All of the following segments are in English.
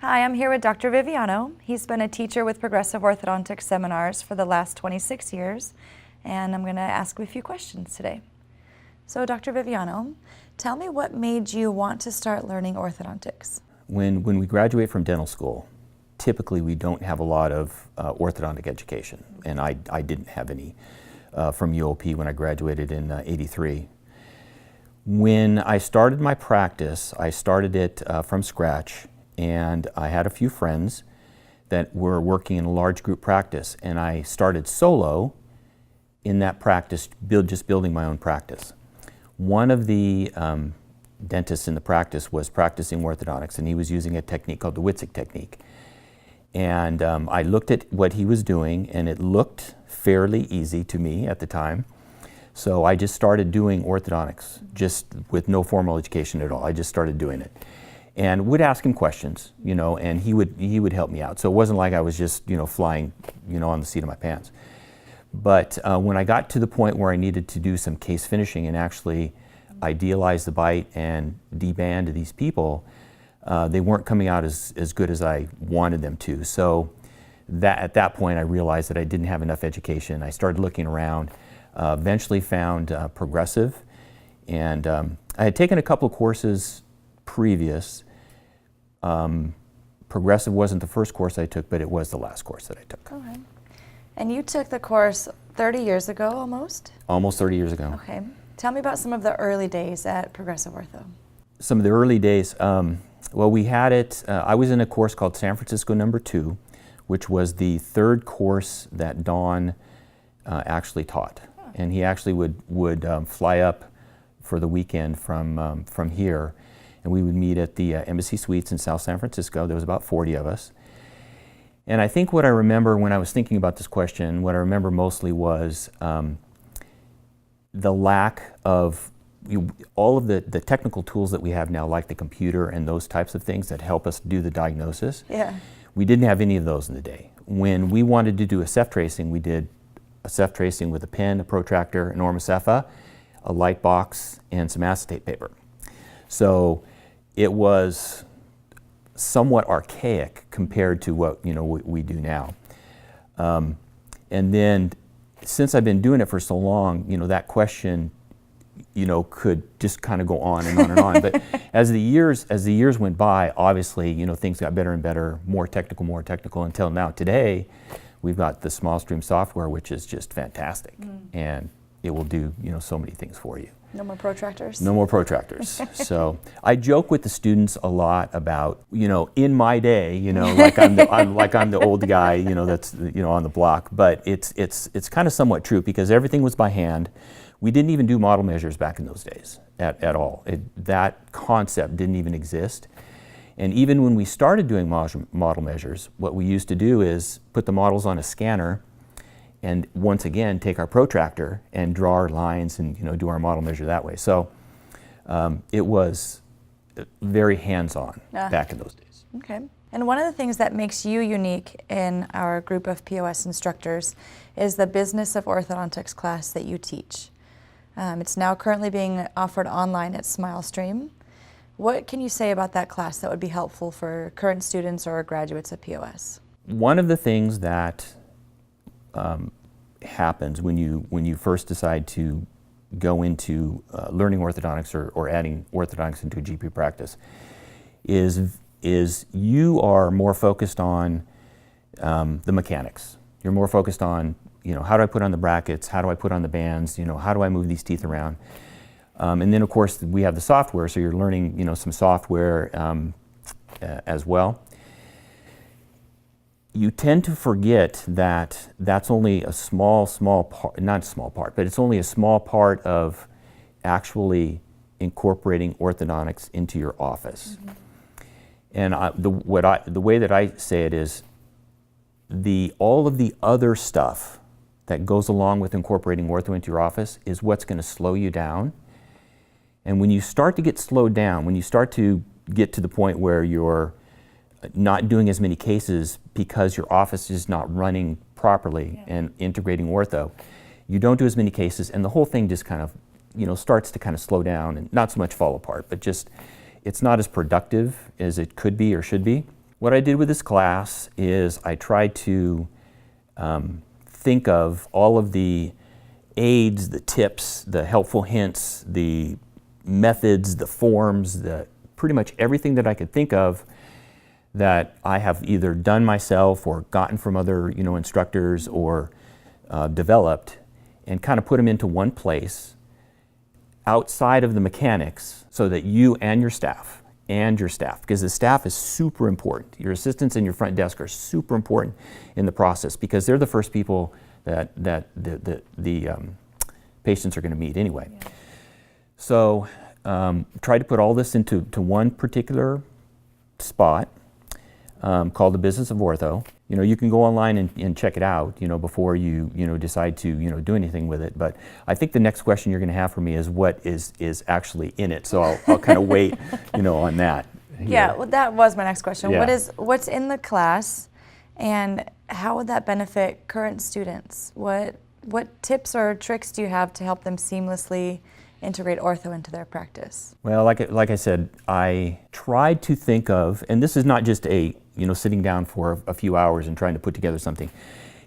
Hi, I'm here with Dr. Viviano. He's been a teacher with Progressive Orthodontics seminars for the last 26 years, and I'm going to ask him a few questions today. So, Dr. Viviano, tell me what made you want to start learning orthodontics? When we graduate from dental school, typically we don't have a lot of orthodontic education, and I didn't have any from UOP when I graduated in '83. When I started my practice, I started it from scratch, and I had a few friends that were working in a large group practice, and I started solo in that practice, just building my own practice. One of the dentists in the practice was practicing orthodontics, and he was using a technique called the Witzig technique. And I looked at what he was doing, and it looked fairly easy to me at the time. So I just started doing orthodontics, just with no formal education at all. I just started doing it, and would ask him questions, and he would help me out. So it wasn't like I was just, flying, on the seat of my pants. But when I got to the point where I needed to do some case finishing and actually idealize the bite and deband these people, they weren't coming out as good as I wanted them to. So at that point I realized that I didn't have enough education. I started looking around, eventually found Progressive, and I had taken a couple of courses previous. Progressive wasn't the first course I took, but it was the last course that I took. Okay. And you took the course 30 years ago almost? Almost 30 years ago. Okay. Tell me about some of the early days at Progressive Ortho. Some of the early days, well, we had it, I was in a course called San Francisco No. 2, which was the third course that Don actually taught. Huh. And he actually would fly up for the weekend from here, and we would meet at the Embassy Suites in South San Francisco. There was about 40 of us. And I think what I remember when I was thinking about this question, what I remember mostly was the lack of all of the technical tools that we have now, like the computer and those types of things that help us do the diagnosis. Yeah. We didn't have any of those in the day. When we wanted to do a ceph tracing, we did a ceph tracing with a pen, a protractor, an orma-cepha, a light box, and some acetate paper. So it was somewhat archaic compared to what we do now. And then since I've been doing it for so long, that question could just kind of go on and on and on. But as the years went by, obviously, things got better and better, more technical until now. Today, we've got the small stream software, which is just fantastic. And it will do, so many things for you. No more protractors? No more protractors. So I joke with the students a lot about, in my day, like I'm the old guy, that's, on the block. But it's kind of somewhat true because everything was by hand. We didn't even do model measures back in those days at all. That concept didn't even exist. And even when we started doing model measures, what we used to do is put the models on a scanner and once again take our protractor and draw our lines and do our model measure that way. So it was very hands-on back in those days. Okay. And one of the things that makes you unique in our group of POS instructors is the Business of Orthodontics class that you teach. It's now currently being offered online at SmileStream. What can you say about that class that would be helpful for current students or graduates of POS? One of the things that happens when you first decide to go into learning orthodontics or adding orthodontics into a GP practice is you are more focused on the mechanics. You're more focused on how do I put on the brackets, how do I put on the bands, how do I move these teeth around, and then of course we have the software, so you're learning some software as well. You tend to forget that that's only a small part, not small part, but it's only a small part of actually incorporating orthodontics into your office. And the way that I say it is all of the other stuff that goes along with incorporating ortho into your office is what's going to slow you down. And when you start to get slowed down, when you start to get to the point where you're not doing as many cases because your office is not running properly and integrating ortho, you don't do as many cases, and the whole thing just kind of, starts to kind of slow down and not so much fall apart, but just it's not as productive as it could be or should be. What I did with this class is I tried to think of all of the aids, the tips, the helpful hints, the methods, the forms, pretty much everything that I could think of that I have either done myself or gotten from other instructors or developed, and kind of put them into one place outside of the mechanics so that you and your staff, because the staff is super important. Your assistants and your front desk are super important in the process because they're the first people that the patients are going to meet anyway. Yeah. So try to put all this into one particular spot called the Business of Ortho. You can go online and check it out, before you decide to do anything with it. But I think the next question you're going to have for me is what is actually in it. So I'll kind of wait, on that. Yeah, well, that was my next question. Yeah. What's in the class, and how would that benefit current students? What tips or tricks do you have to help them seamlessly integrate ortho into their practice? Well, like I said, I tried to think of, and this is not just sitting down for a few hours and trying to put together something.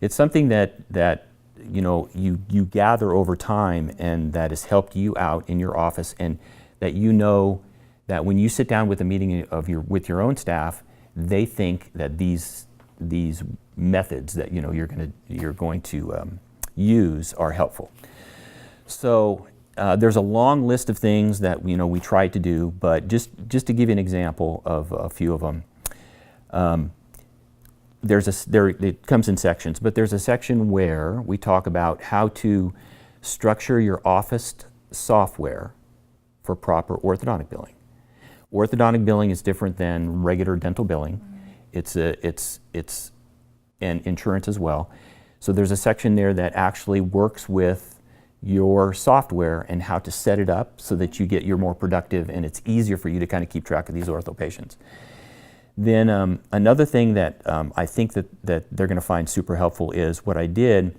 It's something that you gather over time, and that has helped you out in your office, and that that when you sit down with a meeting with your own staff, they think that these methods that you're going to use are helpful. So there's a long list of things that we tried to do, but just to give you an example of a few of them. It comes in sections, but there's a section where we talk about how to structure your office software for proper orthodontic billing. Orthodontic billing is different than regular dental billing. It's and insurance as well. So there's a section there that actually works with your software and how to set it up so that you're more productive and it's easier for you to kind of keep track of these ortho patients. Then another thing that I think that they're going to find super helpful is what I did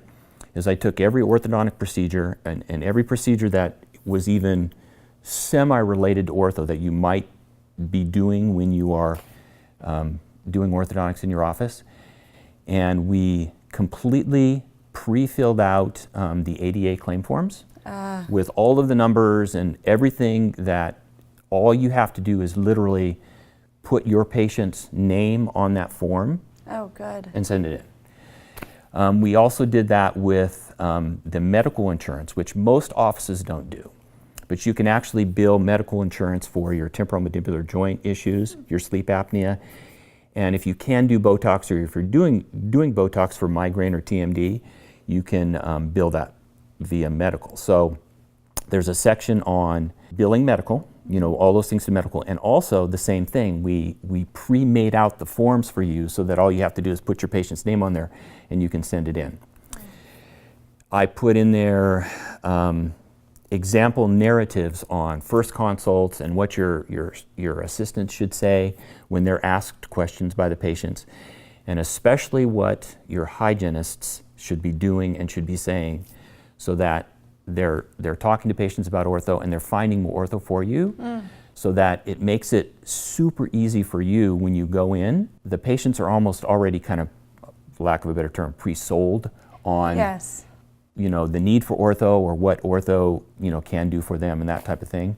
is I took every orthodontic procedure and every procedure that was even semi-related to ortho that you might be doing when you are doing orthodontics in your office, and we completely pre-filled out the ADA claim forms with all of the numbers and everything. That all you have to do is literally put your patient's name on that form. Oh, good. And send it in. We also did that with the medical insurance, which most offices don't do. But you can actually bill medical insurance for your temporomandibular joint issues, your sleep apnea, and if you can do Botox, or if you're doing Botox for migraine or TMD, you can bill that via medical. So there's a section on billing medical, all those things to medical, and also the same thing, we pre-made out the forms for you so that all you have to do is put your patient's name on there and you can send it in. I put in there example narratives on first consults and what your assistants should say when they're asked questions by the patients, and especially what your hygienists should be doing and should be saying, so that they're talking to patients about ortho and they're finding more ortho for you, so that it makes it super easy for you when you go in. The patients are almost already kind of, for lack of a better term, pre-sold on Yes. The need for ortho or what ortho can do for them and that type of thing.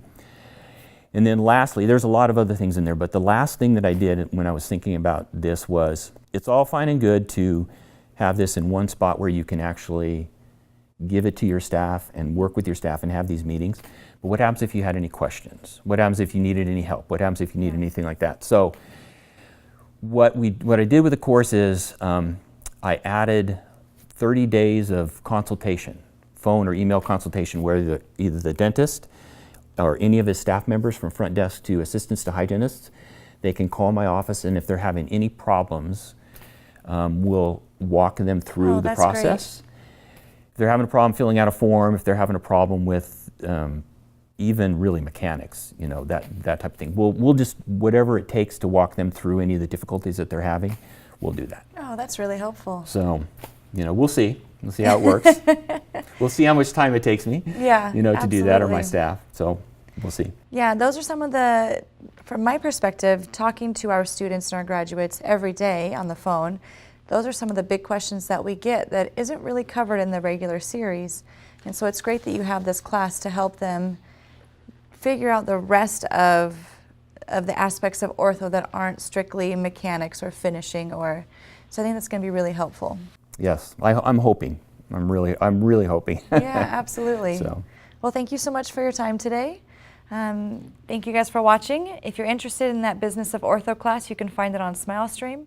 And then lastly, there's a lot of other things in there, but the last thing that I did when I was thinking about this was, it's all fine and good to have this in one spot where you can actually give it to your staff and work with your staff and have these meetings. But what happens if you had any questions? What happens if you needed any help? What happens if you need anything like that? So what I did with the course is I added 30 days of consultation, phone or email consultation, where either the dentist or any of his staff members, from front desk to assistants to hygienists, they can call my office, and if they're having any problems, we'll walk them through the process. Great. If they're having a problem filling out a form, if they're having a problem with even really mechanics, that type of thing, we'll just, whatever it takes to walk them through any of the difficulties that they're having, we'll do that. Oh, that's really helpful. So, we'll see. We'll see how it works. We'll see how much time it takes me, Yeah, to do that, or my absolutely. staff. So, we'll see. Yeah, those are some of the, from my perspective, talking to our students and our graduates every day on the phone, those are some of the big questions that we get that isn't really covered in the regular series. And so it's great that you have this class to help them figure out the rest of the aspects of ortho that aren't strictly mechanics or finishing, or so I think that's going to be really helpful. Yes, I'm hoping. I'm really hoping. Yeah, absolutely. So. Well, thank you so much for your time today. Thank you guys for watching. If you're interested in that Business of Ortho class, you can find it on SmileStream.